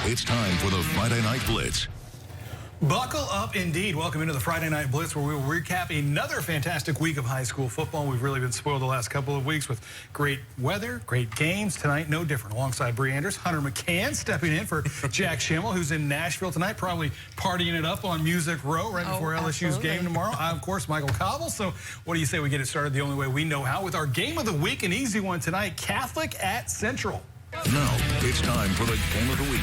It's time for the Friday Night Blitz. Buckle up indeed. Welcome into the Friday Night Blitz, where we will recap another fantastic week of high school football. We've really been spoiled the last couple of weeks with great weather, great games. Tonight, no different. Alongside Bree Anders, Hunter McCann stepping in for Jack Schimmel, who's in Nashville tonight, probably partying it up on Music Row right before LSU's game tomorrow. Of course, Michael Cobble. So what do you say we get it started the only way we know how with our game of the week, an easy one tonight, Catholic at Central. Now, it's time for the game of the week.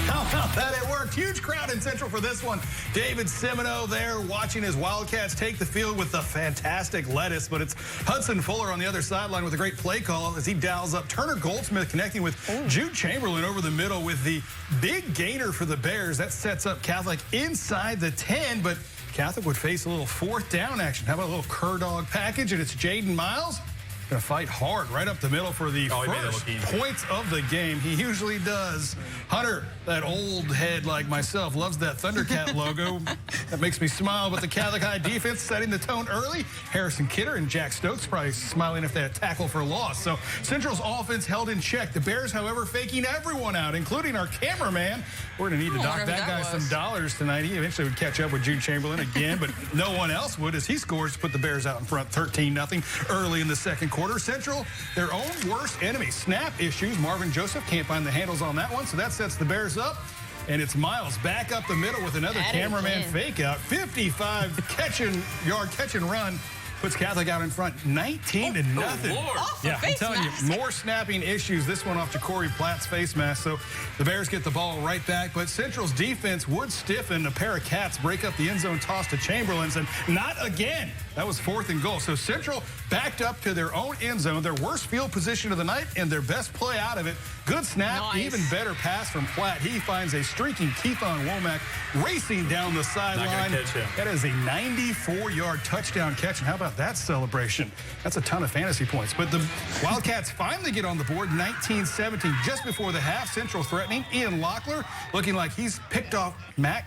How about that? It worked. Huge crowd in Central for this one. David Semino there watching his Wildcats take the field with the fantastic lettuce, but it's Hudson Fuller on the other sideline with a great play call as he dials up Turner Goldsmith connecting with Jude Chamberlain over the middle with the big gainer for the Bears. That sets up Catholic inside the 10, but Catholic would face a little fourth down action. How about a little cur dog package? And it's Jaden Miles. Going to fight hard right up the middle for the first points of the game. He usually does. Hunter, that old head like myself, loves that Thundercat logo. That makes me smile. But the Catholic High defense setting the tone early. Harrison Kidder and Jack Stokes probably smiling if they had tackle for a loss. So Central's offense held in check. The Bears, however, faking everyone out, including our cameraman. We're going to need to dock that guy some dollars tonight. He eventually would catch up with Jude Chamberlain again, but no one else would as he scores to put the Bears out in front 13-0 early in the second quarter. Central, their own worst enemy. Snap issues. Marvin Joseph can't find the handles on that one, so that sets the Bears up. And it's Miles back up the middle with another cameraman fake out. 55 yard catch and run. Puts Catholic out in front 19-0. Yeah, I'm telling you, more snapping issues. This one off Ja'Cory Platt's face mask. So the Bears get the ball right back. But Central's defense would stiffen. A pair of cats break up the end zone toss to Chamberlain's, and not again. That was 4th and goal. So Central backed up to their own end zone, their worst field position of the night, and their best play out of it. Good snap, even better pass from Platt. He finds a streaking Keithon Womack racing down the sideline. That is a 94-yard touchdown catch. And how about that celebration? That's a ton of fantasy points. But the Wildcats finally get on the board, 19-17, just before the half. Central threatening. Ian Locklear looking like he's picked off Max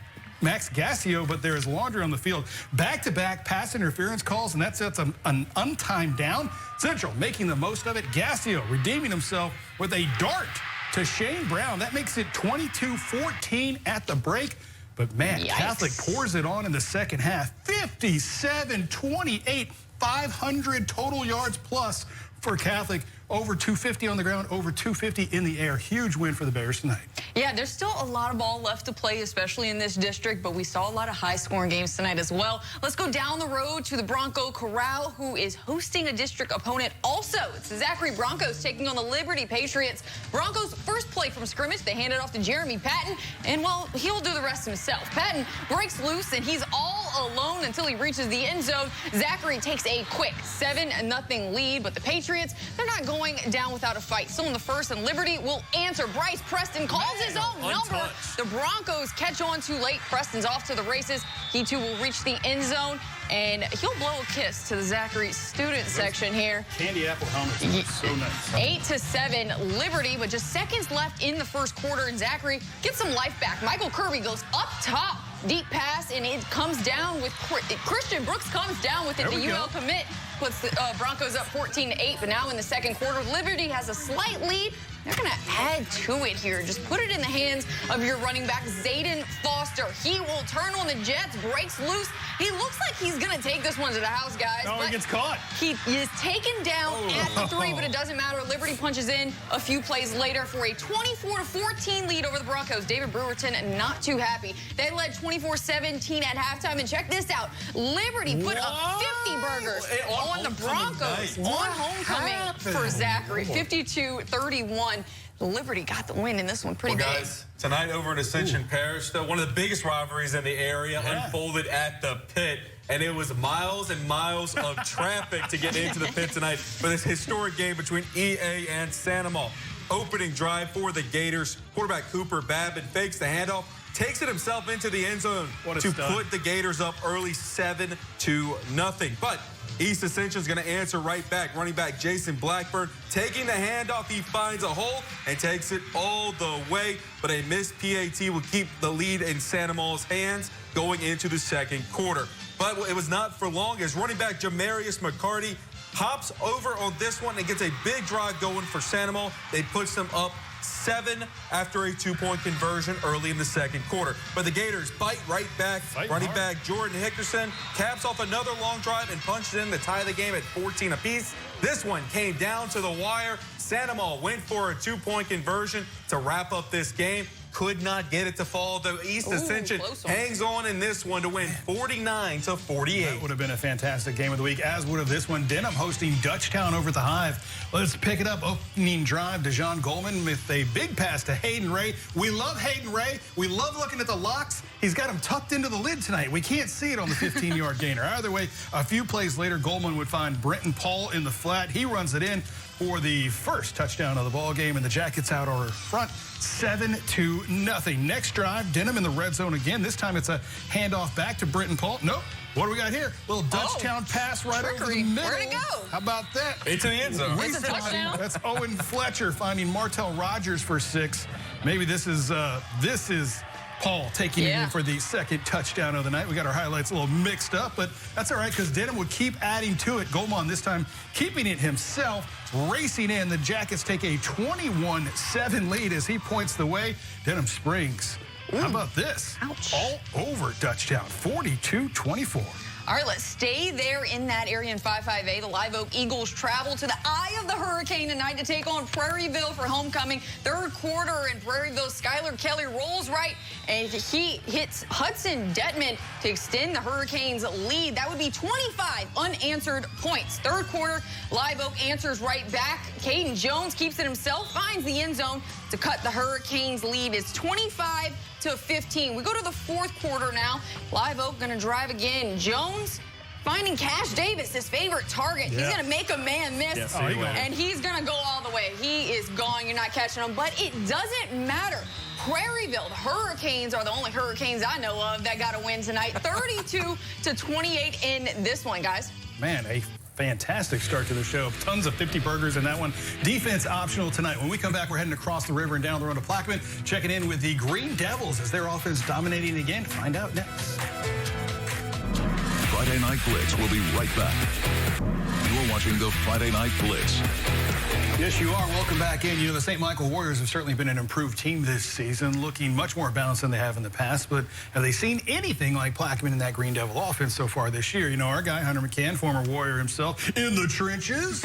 Gassio, but there is laundry on the field. Back-to-back pass interference calls, and that sets an untimed down. Central making the most of it. Gassio redeeming himself with a dart to Shane Brown. That makes it 22-14 at the break. But, man, Catholic pours it on in the second half. 57-28, 500 total yards plus for Catholic. Over 250 on the ground, over 250 in the air. Huge win for the Bears tonight. Yeah, there's still a lot of ball left to play, especially in this district, but we saw a lot of high-scoring games tonight as well. Let's go down the road to the Bronco Corral, who is hosting a district opponent also. It's the Zachary Broncos taking on the Liberty Patriots. Broncos' first play from scrimmage, they hand it off to Jeremy Patton, and, well, he'll do the rest himself. Patton breaks loose, and he's all alone until he reaches the end zone. Zachary takes a quick 7-0 lead, but the Patriots, they're not going down without a fight. Still in the first, and Liberty will answer. Bryce Preston calls his own number. The Broncos catch on too late. Preston's off to the races. He too will reach the end zone, and he'll blow a kiss to the Zachary student section here. Candy apple helmet. So nice. 8-7 Liberty, but just seconds left in the first quarter, and Zachary gets some life back. Michael Kirby goes up top. Deep pass, and it comes down with Christian Brooks comes down with it. The UL commit puts the Broncos up 14-8, but now in the second quarter, Liberty has a slight lead. They're going to add to it here. Just put it in the hands of your running back, Zayden Foster. He will turn on the Jets, breaks loose. He looks like he's going to take this one to the house, guys. Oh, he gets caught. He is taken down at the 3, but it doesn't matter. Liberty punches in a few plays later for a 24-14 lead over the Broncos. David Brewerton not too happy. They led 24-17 at halftime, and check this out. Liberty put up 50 burgers on the Broncos on homecoming for Zachary. 52-31. Liberty got the win in this one pretty big. Guys, tonight over in Ascension Parish, one of the biggest rivalries in the area unfolded at the pit. And it was miles and miles of traffic to get into the pit tonight for this historic game between EA and Sandoval. Opening drive for the Gators. Quarterback Cooper Babbitt fakes the handoff, takes it himself into the end zone to put the Gators up early 7-0. But East Ascension is going to answer right back. Running back Jason Blackburn taking the handoff. He finds a hole and takes it all the way. But a missed PAT will keep the lead in Sandoval's hands going into the second quarter. But it was not for long as running back Jamarius McCarty hops over on this one and gets a big drive going for Sandoval. They push them up 7 after a 2-point conversion early in the second quarter. But the Gators bite right back. Running back Jordan Hickerson caps off another long drive and punches in to tie the game at 14 apiece. This one came down to the wire. Sandoval went for a 2-point conversion to wrap up this game. Could not get it to fall. The East Ascension hangs on in this one to win 49-48. That would have been a fantastic game of the week, as would have this one. Denham hosting Dutchtown over at the Hive. Let's pick it up. Opening drive, DeJon Goldman with a big pass to Hayden Ray. We love Hayden Ray. We love looking at the locks. He's got him tucked into the lid tonight. We can't see it on the 15-yard gainer. Either way, a few plays later, Goldman would find Brenton Paul in the flat. He runs it in for the first touchdown of the ball game, and the Jackets out over front 7-0. Next drive, Denham in the red zone again. This time it's a handoff back to Brenton Paul. Nope. What do we got here? Little Dutchtown pass right over the middle. Where'd it go? How about that? It's in the end zone. It's a touchdown. That's Owen Fletcher finding Martell Rogers for 6. Maybe this is Paul taking it in for the second touchdown of the night. We got our highlights a little mixed up, but that's all right because Denham would keep adding to it. Goldman this time keeping it himself, racing in. The Jackets take a 21-7 lead as he points the way. Denham Springs. How about this? Ouch. All over Dutchtown, 42-24. All right, let's stay there in that area in 5-5A. The Live Oak Eagles travel to the eye of the hurricane tonight to take on Prairieville for homecoming. Third quarter in Prairieville, Skylar Kelly rolls right, and he hits Hudson Detman to extend the Hurricanes' lead. That would be 25 unanswered points. Third quarter, Live Oak answers right back. Caden Jones keeps it himself, finds the end zone to cut the Hurricanes' lead. It's 25-15. We go to the fourth quarter now. Live Oak going to drive again. Jones finding Cash Davis, his favorite target. He's going to make a man miss, Yes, and he's going to go all the way. He is gone. You're not catching him, but it doesn't matter. Prairieville, the Hurricanes are the only Hurricanes I know of that got a win tonight. 32-28 in this one, guys. Man, a fantastic start to the show. Tons of 50 burgers in that one. Defense optional tonight. When we come back, we're heading across the river and down the road to Plaquemine, checking in with the Green Devils as their offense dominating again. Find out next. Friday Night Blitz will be right back. You're watching the Friday Night Blitz. Yes, you are. Welcome back in. You know, the St. Michael Warriors have certainly been an improved team this season, looking much more balanced than they have in the past. But have they seen anything like Plaquemine in that Green Devil offense so far this year? You know, our guy, Hunter McCann, former Warrior himself, in the trenches.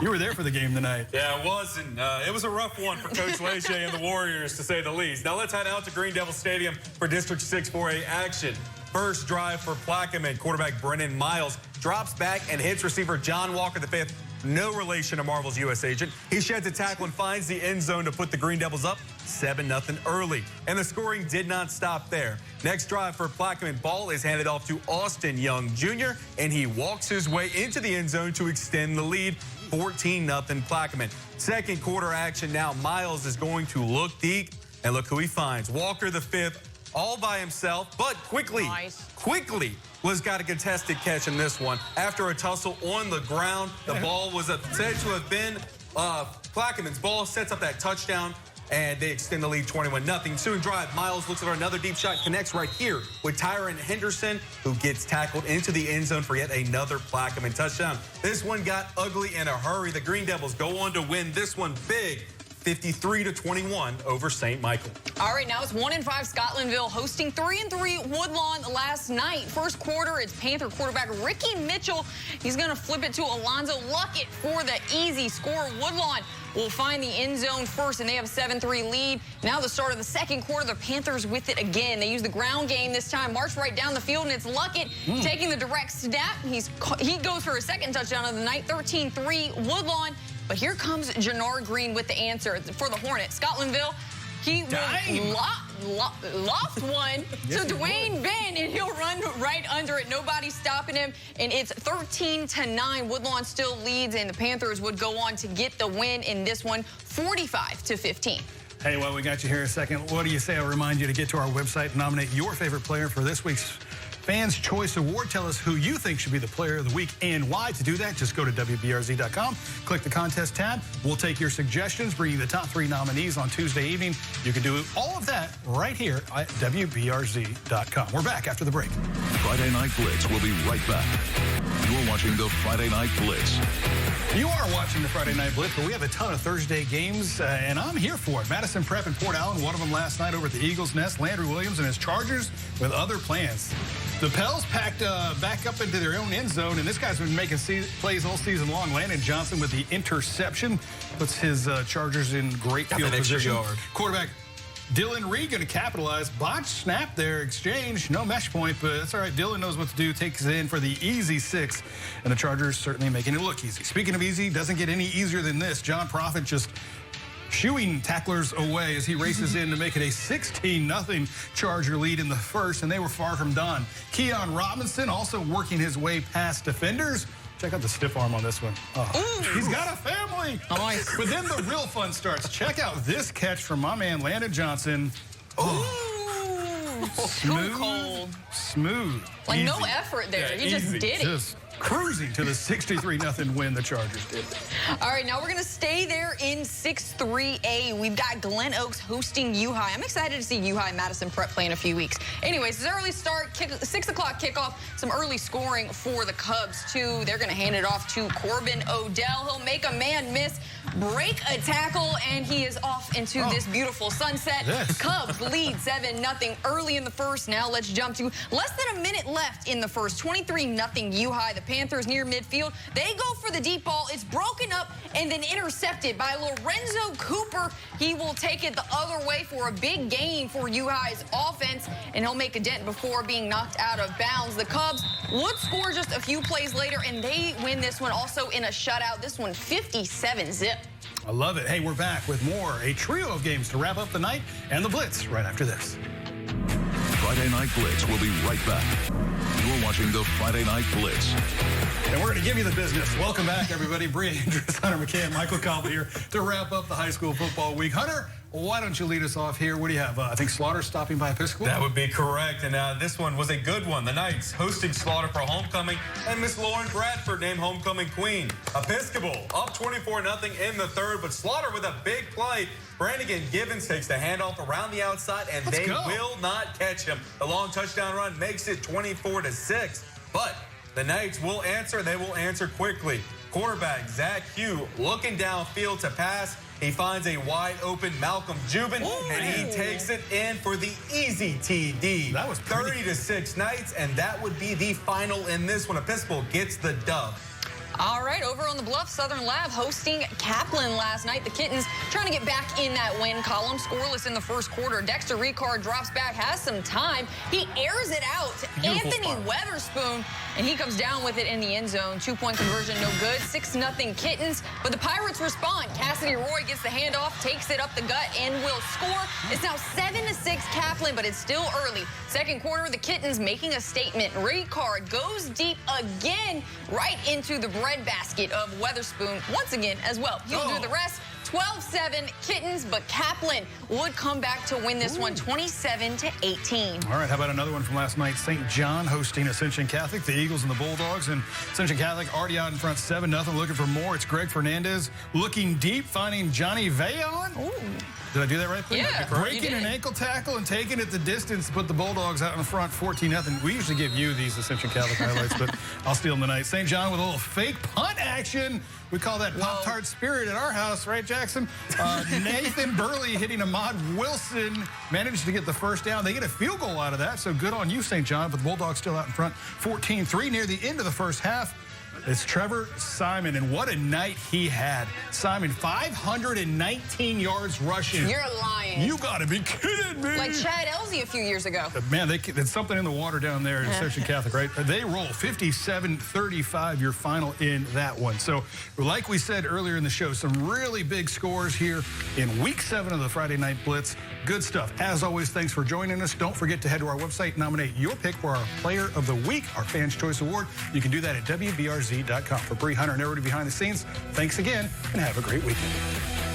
You were there for the game tonight. Yeah, it was. And it was a rough one for Coach Leger and the Warriors, to say the least. Now let's head out to Green Devil Stadium for District 6 4A action. First drive for Plaquemine. Quarterback Brennan Miles drops back and hits receiver John Walker V. No relation to Marvel's U.S. agent. He sheds a tackle and finds the end zone to put the Green Devils up 7-0 early. And the scoring did not stop there. Next drive for Plaquemine. Ball is handed off to Austin Young Jr., and he walks his way into the end zone to extend the lead. 14-0 Plaquemine. Second quarter action now. Miles is going to look deep, and look who he finds. Walker V, all by himself, but quickly was got a contested catch in this one. After a tussle on the ground, the ball was said to have been Plaquemine's ball, sets up that touchdown, and they extend the lead 21-0. Ensuing drive, Miles looks for another deep shot, connects right here with Tyron Henderson, who gets tackled into the end zone for yet another Plaquemine touchdown. This one got ugly in a hurry. The Green Devils go on to win this one big, 53-21 over St. Michael. All right, now it's 1-5 Scotlandville hosting 3-3 Woodlawn last night. First quarter, it's Panther quarterback Ricky Mitchell. He's going to flip it to Alonzo Luckett for the easy score. Woodlawn will find the end zone first, and they have a 7-3 lead. Now the start of the second quarter, the Panthers with it again. They use the ground game this time, march right down the field, and it's Luckett taking the direct snap. He goes for a second touchdown of the night, 13-3 Woodlawn. But here comes Jannard Green with the answer for the Hornets. Scotlandville, he will loft one to Dwayne Ben, and he'll run right under it. Nobody stopping him, and it's 13-9. Woodlawn still leads, and the Panthers would go on to get the win in this one, 45-15. Hey, well, we got you here in a second. What do you say? I'll remind you to get to our website and nominate your favorite player for this week's Fans Choice Award. Tell us who you think should be the player of the week and why. To do that, just go to WBRZ.com, click the contest tab. We'll take your suggestions, bring you the top 3 nominees on Tuesday evening. You can do all of that right here at WBRZ.com. We're back after the break. Friday Night Blitz will be right back. You're watching the Friday Night Blitz. You are watching the Friday Night Blitz, but we have a ton of Thursday games, and I'm here for it. Madison Prep and Port Allen, one of them last night over at the Eagles Nest. Landry Williams and his Chargers with other plans. The Pels packed back up into their own end zone, and this guy's been making plays all season long. Landon Johnson with the interception puts his Chargers in great field position. Quarterback Dylan Reed going to capitalize. Botch snap there, exchange. No mesh point, but that's all right. Dylan knows what to do. Takes it in for the easy 6. And the Chargers certainly making it look easy. Speaking of easy, doesn't get any easier than this. John Profit just shooing tacklers away as he races in to make it a 16-0 Charger lead in the first, and they were far from done. Keon Robinson also working his way past defenders. Check out the stiff arm on this one. Oh, he's got a family. Nice. But then the real fun starts. Check out this catch from my man, Landon Johnson. Smooth. Too cold. Smooth. Like easy. No effort there. He just did it. Just cruising to the 63-0 win the Chargers did. All right, now we're going to stay there in 6-3A. We've got Glen Oaks hosting U-High. I'm excited to see U-High Madison Prep play in a few weeks. Anyways, it's early start, 6 o'clock kickoff, some early scoring for the Cubs, too. They're going to hand it off to Corbin Odell. He'll make a man miss, break a tackle, and he is off into this beautiful sunset. Cubs lead 7-0 early in the first. Now let's jump to less than a minute left in the first. 23-0 U-High. The Panthers near midfield. They go for the deep ball. It's broken up and then intercepted by Lorenzo Cooper. He will take it the other way for a big gain for U-High's offense, and he'll make a dent before being knocked out of bounds. The Cubs would score just a few plays later, and they win this one also in a shutout. This one 57-0. I love it. Hey, we're back with more. A trio of games to wrap up the night and the Blitz right after this. Friday Night Blitz will be right back. You're watching the Friday Night Blitz. And we're going to give you the business. Welcome back, everybody. Bree Andrews, Hunter McKay, and Michael Cobb here to wrap up the high school football week. Hunter, why don't you lead us off here? What do you have? I think Slaughter stopping by Episcopal? That would be correct. And this one was a good one. The Knights hosting Slaughter for homecoming, and Miss Lauren Bradford named homecoming queen. Episcopal up 24-0 in the third, but Slaughter with a big play. Brannigan Givens takes the handoff around the outside, and they will not catch him. The long touchdown run makes it 24-6. But the Knights will answer. They will answer quickly. Quarterback Zach Hugh looking downfield to pass. He finds a wide open Malcolm Jubin, and he takes it in for the easy TD. That was 30-6 Knights, and that would be the final in this one. Episcopal gets the dub. All right, over on the Bluff, Southern Lab hosting Kaplan last night. The Kittens trying to get back in that win column. Scoreless in the first quarter. Dexter Ricard drops back, has some time. He airs it out to Anthony Weatherspoon, and he comes down with it in the end zone. 2-point conversion, no good. 6-0 Kittens, but the Pirates respond. Cassidy Roy gets the handoff, takes it up the gut, and will score. It's now 7-6 Kaplan, but it's still early. Second quarter, the Kittens making a statement. Ricard goes deep again, right into the breadbasket of Weatherspoon once again as well. He'll do the rest. 12-7 Kittens, but Kaplan would come back to win this one 27-18. All right, how about another one from last night? St. John hosting Ascension Catholic, the Eagles and the Bulldogs, and Ascension Catholic already out in front 7-0, looking for more. It's Greg Fernandez looking deep, finding Johnny Vayon. Did I do that right? Yeah. Breaking an ankle tackle and taking it the distance to put the Bulldogs out in front 14-0. We usually give you these Ascension Catholic highlights, but I'll steal them tonight. St. John with a little fake punt action. We call that Pop-Tart Spirit at our house, right, Jackson? Nathan Burley hitting Ahmad Wilson, managed to get the first down. They get a field goal out of that, so good on you, St. John, but the Bulldogs still out in front 14-3 near the end of the first half. It's Trevor Simon, and what a night he had. Simon, 519 yards rushing. You're lying. You got to be kidding me. Like Chad Elsey a few years ago. Man, there's something in the water down there at Ascension Catholic, right? They roll 57-35, your final in that one. So, like we said earlier in the show, some really big scores here in Week 7 of the Friday Night Blitz. Good stuff. As always, thanks for joining us. Don't forget to head to our website, nominate your pick for our Player of the Week, our Fans' Choice Award. You can do that at WBRZ.com. For Bree, Hunter, and everybody behind the scenes, thanks again, and have a great weekend.